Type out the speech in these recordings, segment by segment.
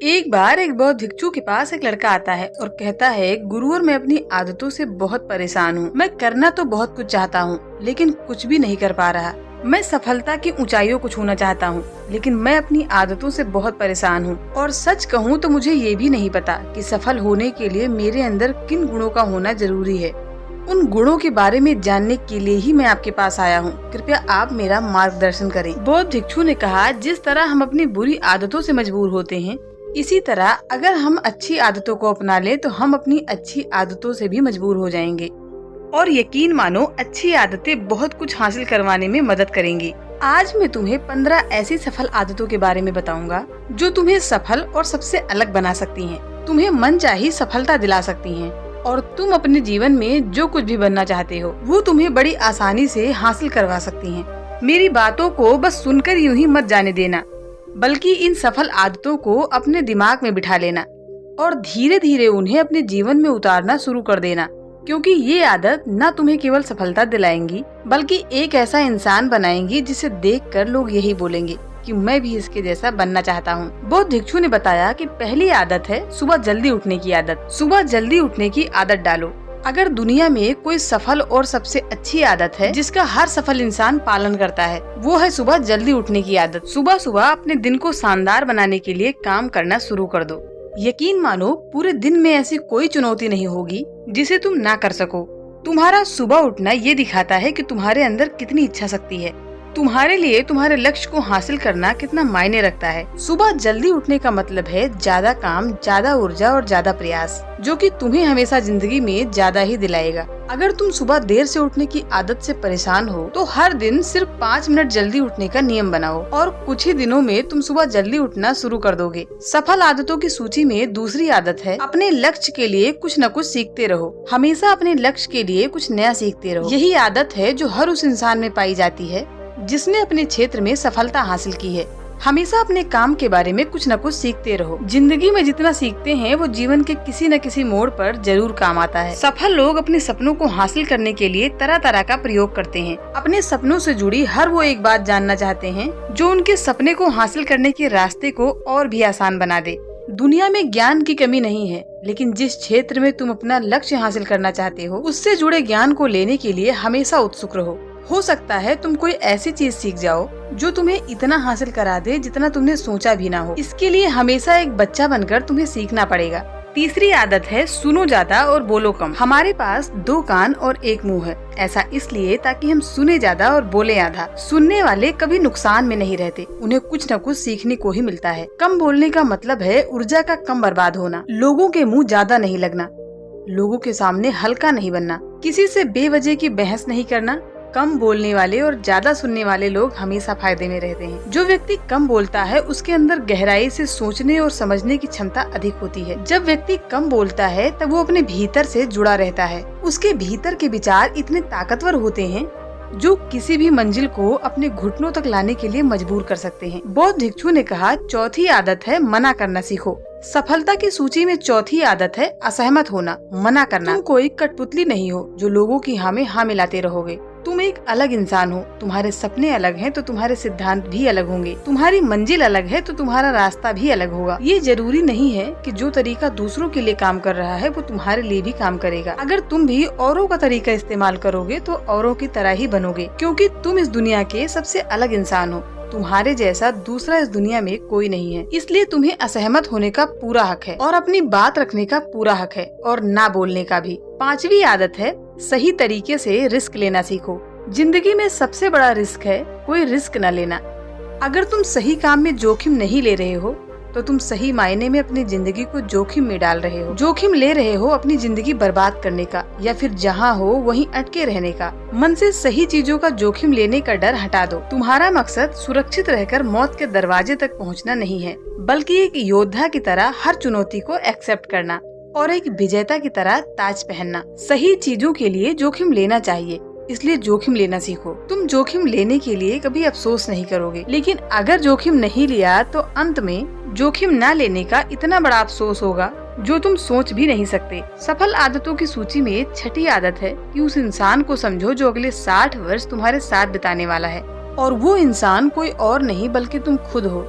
एक बार एक बौद्ध भिक्षु के पास एक लड़का आता है और कहता है, गुरुवर मैं अपनी आदतों से बहुत परेशान हूँ। मैं करना तो बहुत कुछ चाहता हूँ लेकिन कुछ भी नहीं कर पा रहा। मैं सफलता की ऊंचाइयों को छूना चाहता हूँ लेकिन मैं अपनी आदतों से बहुत परेशान हूँ। और सच कहूँ तो मुझे ये भी नहीं पता कि सफल होने के लिए मेरे अंदर किन गुणों का होना जरूरी है। उन गुणों के बारे में जानने के लिए ही मैं आपके पास आया हूँ। कृपया आप मेरा मार्गदर्शन करें। बौद्ध भिक्षु ने कहा, जिस तरह हम अपनी बुरी आदतों से मजबूर होते हैं, इसी तरह अगर हम अच्छी आदतों को अपना लें तो हम अपनी अच्छी आदतों से भी मजबूर हो जाएंगे। और यकीन मानो, अच्छी आदतें बहुत कुछ हासिल करवाने में मदद करेंगी। आज मैं तुम्हें 15 ऐसी सफल आदतों के बारे में बताऊंगा जो तुम्हें सफल और सबसे अलग बना सकती हैं, तुम्हें मनचाही सफलता दिला सकती हैं और तुम अपने जीवन में जो कुछ भी बनना चाहते हो वो तुम्हें बड़ी आसानी से हासिल करवा सकती हैं। मेरी बातों को बस सुनकर यूं ही मत जाने देना, बल्कि इन सफल आदतों को अपने दिमाग में बिठा लेना और धीरे धीरे उन्हें अपने जीवन में उतारना शुरू कर देना, क्योंकि ये आदत न तुम्हें केवल सफलता दिलाएंगी बल्कि एक ऐसा इंसान बनाएंगी जिसे देखकर लोग यही बोलेंगे कि मैं भी इसके जैसा बनना चाहता हूँ। बौद्ध भिक्षु ने बताया कि पहली आदत है सुबह जल्दी उठने की आदत। सुबह जल्दी उठने की आदत डालो। अगर दुनिया में कोई सफल और सबसे अच्छी आदत है जिसका हर सफल इंसान पालन करता है, वो है सुबह जल्दी उठने की आदत। सुबह सुबह अपने दिन को शानदार बनाने के लिए काम करना शुरू कर दो। यकीन मानो, पूरे दिन में ऐसी कोई चुनौती नहीं होगी जिसे तुम ना कर सको। तुम्हारा सुबह उठना ये दिखाता है कि तुम्हारे अंदर कितनी इच्छा शक्ति है, तुम्हारे लिए तुम्हारे लक्ष्य को हासिल करना कितना मायने रखता है। सुबह जल्दी उठने का मतलब है ज्यादा काम, ज्यादा ऊर्जा और ज्यादा प्रयास, जो कि तुम्हें हमेशा जिंदगी में ज्यादा ही दिलाएगा। अगर तुम सुबह देर से उठने की आदत से परेशान हो तो हर दिन सिर्फ 5 मिनट जल्दी उठने का नियम बनाओ और कुछ ही दिनों में तुम सुबह जल्दी उठना शुरू कर दोगे। सफल आदतों की सूची में दूसरी आदत है अपने लक्ष्य के लिए कुछ न कुछ सीखते रहो। हमेशा अपने लक्ष्य के लिए कुछ नया सीखते रहो। यही आदत है जो हर उस इंसान में पाई जाती है जिसने अपने क्षेत्र में सफलता हासिल की है। हमेशा अपने काम के बारे में कुछ न कुछ सीखते रहो। जिंदगी में जितना सीखते हैं वो जीवन के किसी न किसी मोड़ पर जरूर काम आता है। सफल लोग अपने सपनों को हासिल करने के लिए तरह तरह का प्रयोग करते हैं। अपने सपनों से जुड़ी हर वो एक बात जानना चाहते हैं जो उनके सपने को हासिल करने के रास्ते को और भी आसान बना दे। दुनिया में ज्ञान की कमी नहीं है, लेकिन जिस क्षेत्र में तुम अपना लक्ष्य हासिल करना चाहते हो उससे जुड़े ज्ञान को लेने के लिए हमेशा उत्सुक रहो। हो सकता है तुम कोई ऐसी चीज सीख जाओ जो तुम्हें इतना हासिल करा दे जितना तुमने सोचा भी ना हो। इसके लिए हमेशा एक बच्चा बनकर तुम्हें सीखना पड़ेगा। तीसरी आदत है सुनो ज्यादा और बोलो कम। हमारे पास 2 कान और 1 मुंह है। ऐसा इसलिए ताकि हम सुने ज्यादा और बोले आधा। सुनने वाले कभी नुकसान में नहीं रहते, उन्हें कुछ न कुछ सीखने को ही मिलता है। कम बोलने का मतलब है ऊर्जा का कम बर्बाद होना। लोगों के मुँह ज्यादा नहीं लगना, लोगों के सामने हल्का नहीं बनना, किसी से बेवजह की बहस नहीं करना। कम बोलने वाले और ज्यादा सुनने वाले लोग हमेशा फायदे में रहते हैं। जो व्यक्ति कम बोलता है उसके अंदर गहराई से सोचने और समझने की क्षमता अधिक होती है। जब व्यक्ति कम बोलता है तब वो अपने भीतर से जुड़ा रहता है। उसके भीतर के विचार इतने ताकतवर होते हैं जो किसी भी मंजिल को अपने घुटनों तक लाने के लिए मजबूर कर सकते हैं। बौद्ध भिक्षु ने कहा, चौथी आदत है मना करना सीखो। सफलता की सूची में चौथी आदत है असहमत होना, मना करना। तुम कोई कठपुतली नहीं हो जो लोगों की हाँ में हाँ मिलाते रहोगे। तुम एक अलग इंसान हो। तुम्हारे सपने अलग हैं तो तुम्हारे सिद्धांत भी अलग होंगे। तुम्हारी मंजिल अलग है तो तुम्हारा रास्ता भी अलग होगा। ये जरूरी नहीं है कि जो तरीका दूसरों के लिए काम कर रहा है वो तुम्हारे लिए भी काम करेगा। अगर तुम भी औरों का तरीका इस्तेमाल करोगे तो औरों की तरह ही बनोगे, क्योंकि तुम इस दुनिया के सबसे अलग इंसान हो। तुम्हारे जैसा दूसरा इस दुनिया में कोई नहीं है। इसलिए तुम्हें असहमत होने का पूरा हक है और अपनी बात रखने का पूरा हक है और ना बोलने का भी। 5वीं आदत है सही तरीके से रिस्क लेना सीखो। जिंदगी में सबसे बड़ा रिस्क है कोई रिस्क न लेना। अगर तुम सही काम में जोखिम नहीं ले रहे हो तो तुम सही मायने में अपनी जिंदगी को जोखिम में डाल रहे हो। जोखिम ले रहे हो अपनी जिंदगी बर्बाद करने का या फिर जहाँ हो वहीं अटके रहने का। मन से सही चीजों का जोखिम लेने का डर हटा दो। तुम्हारा मकसद सुरक्षित रहकर मौत के दरवाजे तक पहुँचना नहीं है, बल्कि एक योद्धा की तरह हर चुनौती को एक्सेप्ट करना और एक विजेता की तरह ताज पहनना। सही चीजों के लिए जोखिम लेना चाहिए, इसलिए जोखिम लेना सीखो। तुम जोखिम लेने के लिए कभी अफसोस नहीं करोगे, लेकिन अगर जोखिम नहीं लिया तो अंत में जोखिम न लेने का इतना बड़ा अफसोस होगा जो तुम सोच भी नहीं सकते। सफल आदतों की सूची में 6ठी आदत है कि उस इंसान को समझो जो अगले 60 वर्ष तुम्हारे साथ बिताने वाला है, और वो इंसान कोई और नहीं बल्कि तुम खुद हो।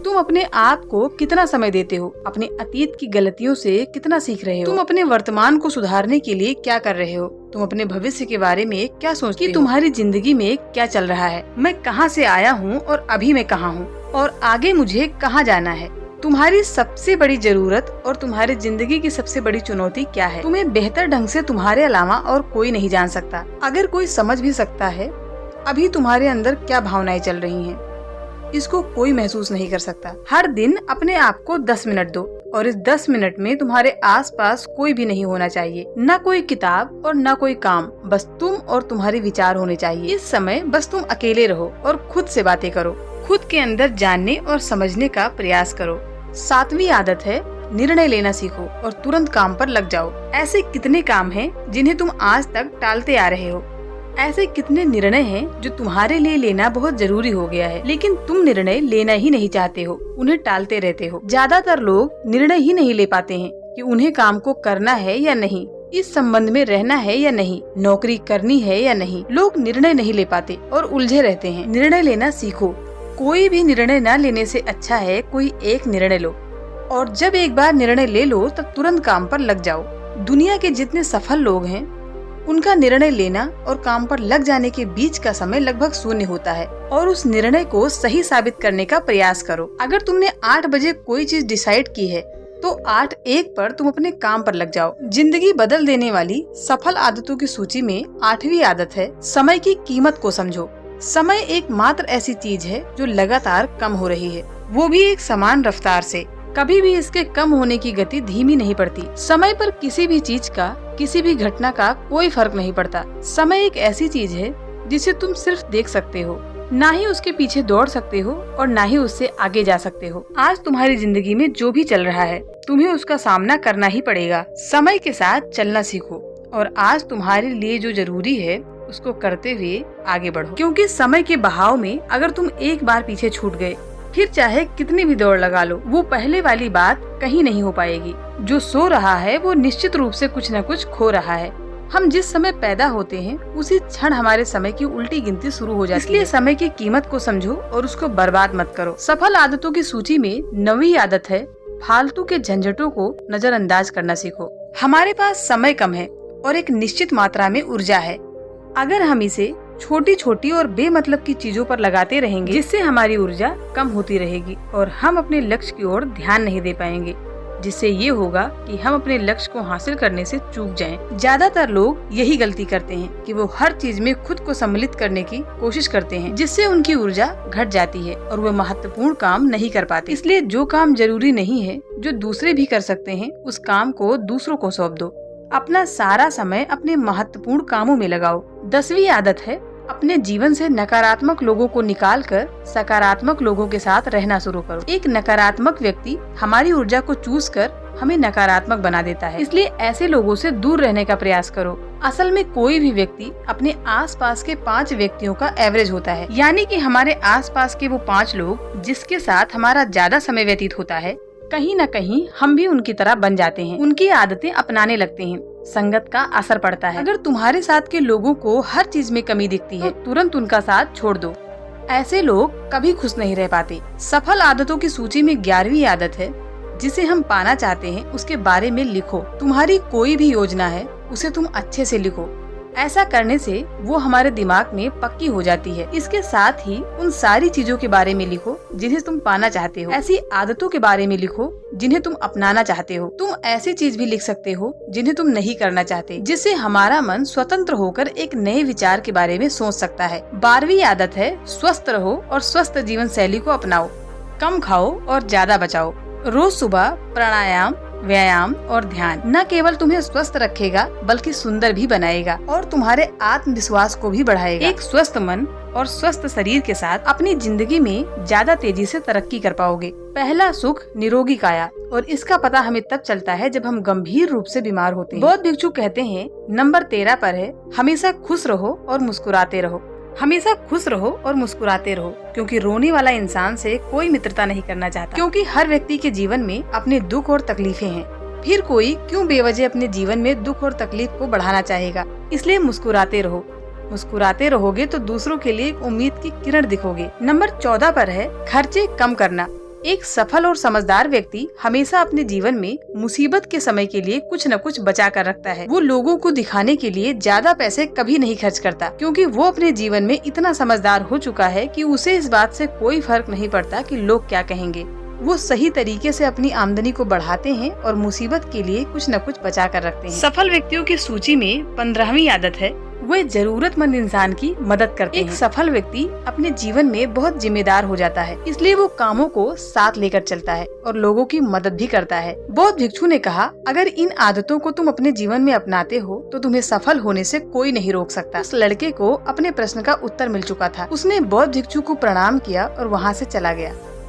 तुम अपने आप को कितना समय देते हो, अपने अतीत की गलतियों से कितना सीख रहे हो, तुम अपने वर्तमान को सुधारने के लिए क्या कर रहे हो, तुम अपने भविष्य के बारे में क्या सोचते हो, तुम्हारी जिंदगी में क्या चल रहा है, मैं कहां से आया हूं और अभी मैं कहां हूं और आगे मुझे कहां जाना है। तुम्हारी सबसे बड़ी जरूरत और तुम्हारी जिंदगी की सबसे बड़ी चुनौती क्या है, तुम्हें बेहतर ढंग से तुम्हारे अलावा और कोई नहीं जान सकता। अगर कोई समझ भी सकता है अभी तुम्हारे अंदर क्या भावनाएं चल रही हैं, इसको कोई महसूस नहीं कर सकता। हर दिन अपने आप को 10 मिनट दो और इस 10 मिनट में तुम्हारे आसपास कोई भी नहीं होना चाहिए, न कोई किताब और न कोई काम, बस तुम और तुम्हारे विचार होने चाहिए। इस समय बस तुम अकेले रहो और खुद से बातें करो, खुद के अंदर जानने और समझने का प्रयास करो। 7वीं आदत है निर्णय लेना सीखो और तुरंत काम पर लग जाओ। ऐसे कितने काम हैं जिन्हें तुम आज तक टालते आ रहे हो, ऐसे कितने निर्णय हैं जो तुम्हारे लिए लेना बहुत जरूरी हो गया है, लेकिन तुम निर्णय लेना ही नहीं चाहते हो, उन्हें टालते रहते हो। ज्यादातर लोग निर्णय ही नहीं ले पाते हैं कि उन्हें काम को करना है या नहीं, इस संबंध में रहना है या नहीं, नौकरी करनी है या नहीं। लोग निर्णय नहीं ले पाते और उलझे रहते हैं। निर्णय लेना सीखो। कोई भी निर्णय न लेने से अच्छा है कोई एक निर्णय लो, और जब एक बार निर्णय ले लो तब तुरंत काम पर लग जाओ। दुनिया के जितने सफल लोग हैं उनका निर्णय लेना और काम पर लग जाने के बीच का समय लगभग 0 होता है, और उस निर्णय को सही साबित करने का प्रयास करो। अगर तुमने 8 बजे कोई चीज डिसाइड की है तो 8:01 पर तुम अपने काम पर लग जाओ। जिंदगी बदल देने वाली सफल आदतों की सूची में 8वीं आदत है समय की कीमत को समझो। समय एकमात्र ऐसी चीज है जो लगातार कम हो रही है, वो भी एक समान रफ्तार से। कभी भी इसके कम होने की गति धीमी नहीं पड़ती। समय पर किसी भी चीज का, किसी भी घटना का कोई फर्क नहीं पड़ता। समय एक ऐसी चीज है जिसे तुम सिर्फ देख सकते हो, ना ही उसके पीछे दौड़ सकते हो और ना ही उससे आगे जा सकते हो। आज तुम्हारी जिंदगी में जो भी चल रहा है तुम्हें उसका सामना करना ही पड़ेगा। समय के साथ चलना सीखो और आज तुम्हारे लिए जो जरूरी है उसको करते हुए आगे बढ़ो, क्योंकि समय के बहाव में अगर तुम एक बार पीछे छूट गए फिर चाहे कितनी भी दौड़ लगा लो वो पहले वाली बात कहीं नहीं हो पाएगी। जो सो रहा है वो निश्चित रूप से कुछ न कुछ खो रहा है। हम जिस समय पैदा होते हैं उसी क्षण हमारे समय की उल्टी गिनती शुरू हो जाती है। इसलिए समय की कीमत को समझो और उसको बर्बाद मत करो। सफल आदतों की सूची में 9वीं आदत है फालतू के झंझटों को नजरअंदाज करना सीखो। हमारे पास समय कम है और एक निश्चित मात्रा में ऊर्जा है। अगर हम इसे छोटी छोटी और बेमतलब की चीजों पर लगाते रहेंगे जिससे हमारी ऊर्जा कम होती रहेगी और हम अपने लक्ष्य की ओर ध्यान नहीं दे पाएंगे, जिससे ये होगा कि हम अपने लक्ष्य को हासिल करने से चूक जाएं। ज्यादातर लोग यही गलती करते हैं कि वो हर चीज में खुद को सम्मिलित करने की कोशिश करते हैं, जिससे उनकी ऊर्जा घट जाती है और वो महत्वपूर्ण काम नहीं कर पाते। इसलिए जो काम जरूरी नहीं है, जो दूसरे भी कर सकते हैं, उस काम को दूसरों को सौंप दो। अपना सारा समय अपने महत्वपूर्ण कामों में लगाओ। 10वीं आदत है अपने जीवन से नकारात्मक लोगों को निकालकर सकारात्मक लोगों के साथ रहना शुरू करो। एक नकारात्मक व्यक्ति हमारी ऊर्जा को चूस कर हमें नकारात्मक बना देता है, इसलिए ऐसे लोगों से दूर रहने का प्रयास करो। असल में कोई भी व्यक्ति अपने आसपास के 5 व्यक्तियों का एवरेज होता है, यानी कि हमारे आसपास के वो 5 लोग जिसके साथ हमारा ज्यादा समय व्यतीत होता है, कहीं न कहीं हम भी उनकी तरह बन जाते हैं, उनकी आदतें अपनाने लगते हैं। संगत का असर पड़ता है। अगर तुम्हारे साथ के लोगों को हर चीज में कमी दिखती है तो तुरंत उनका साथ छोड़ दो। ऐसे लोग कभी खुश नहीं रह पाते। सफल आदतों की सूची में 11वीं आदत है जिसे हम पाना चाहते हैं उसके बारे में लिखो। तुम्हारी कोई भी योजना है उसे तुम अच्छे से लिखो। ऐसा करने से वो हमारे दिमाग में पक्की हो जाती है। इसके साथ ही उन सारी चीजों के बारे में लिखो जिन्हें तुम पाना चाहते हो। ऐसी आदतों के बारे में लिखो जिन्हें तुम अपनाना चाहते हो। तुम ऐसी चीज भी लिख सकते हो जिन्हें तुम नहीं करना चाहते, जिससे हमारा मन स्वतंत्र होकर एक नए विचार के बारे में सोच सकता है। 12वीं आदत है स्वस्थ रहो और स्वस्थ जीवन शैली को अपनाओ। कम खाओ और ज्यादा बचाओ। रोज सुबह प्राणायाम, व्यायाम और ध्यान न केवल तुम्हें स्वस्थ रखेगा बल्कि सुंदर भी बनाएगा और तुम्हारे आत्मविश्वास को भी बढ़ाएगा। एक स्वस्थ मन और स्वस्थ शरीर के साथ अपनी जिंदगी में ज्यादा तेजी से तरक्की कर पाओगे। पहला सुख निरोगी काया, और इसका पता हमें तब चलता है जब हम गंभीर रूप से बीमार होते हैं। बौद्ध भिक्षु कहते हैं नंबर 13 पर है हमेशा खुश रहो और मुस्कुराते रहो। हमेशा खुश रहो और मुस्कुराते रहो, क्योंकि रोने वाला इंसान से कोई मित्रता नहीं करना चाहता, क्योंकि हर व्यक्ति के जीवन में अपने दुख और तकलीफें हैं। फिर कोई क्यों बेवजह अपने जीवन में दुख और तकलीफ को बढ़ाना चाहेगा। इसलिए मुस्कुराते रहो। मुस्कुराते रहोगे तो दूसरों के लिए एक उम्मीद की किरण दिखोगे। नंबर 14 पर है खर्चे कम करना। एक सफल और समझदार व्यक्ति हमेशा अपने जीवन में मुसीबत के समय के लिए कुछ न कुछ बचा कर रखता है। वो लोगों को दिखाने के लिए ज्यादा पैसे कभी नहीं खर्च करता, क्योंकि वो अपने जीवन में इतना समझदार हो चुका है कि उसे इस बात से कोई फर्क नहीं पड़ता कि लोग क्या कहेंगे। वो सही तरीके से अपनी आमदनी को बढ़ाते हैं और मुसीबत के लिए कुछ न कुछ बचा कर रखते हैं। सफल व्यक्तियों की सूची में 15वीं आदत है, वे जरूरतमंद इंसान की मदद करते हैं। एक सफल व्यक्ति अपने जीवन में बहुत जिम्मेदार हो जाता है, इसलिए वो कामों को साथ लेकर चलता है और लोगों की मदद भी करता है। बौद्ध भिक्षु ने कहा, अगर इन आदतों को तुम अपने जीवन में अपनाते हो तो तुम्हें सफल होने से कोई नहीं रोक सकता। उस लड़के को अपने प्रश्न का उत्तर मिल चुका था। उसने बौद्ध भिक्षु को प्रणाम किया और वहाँ से चला गया।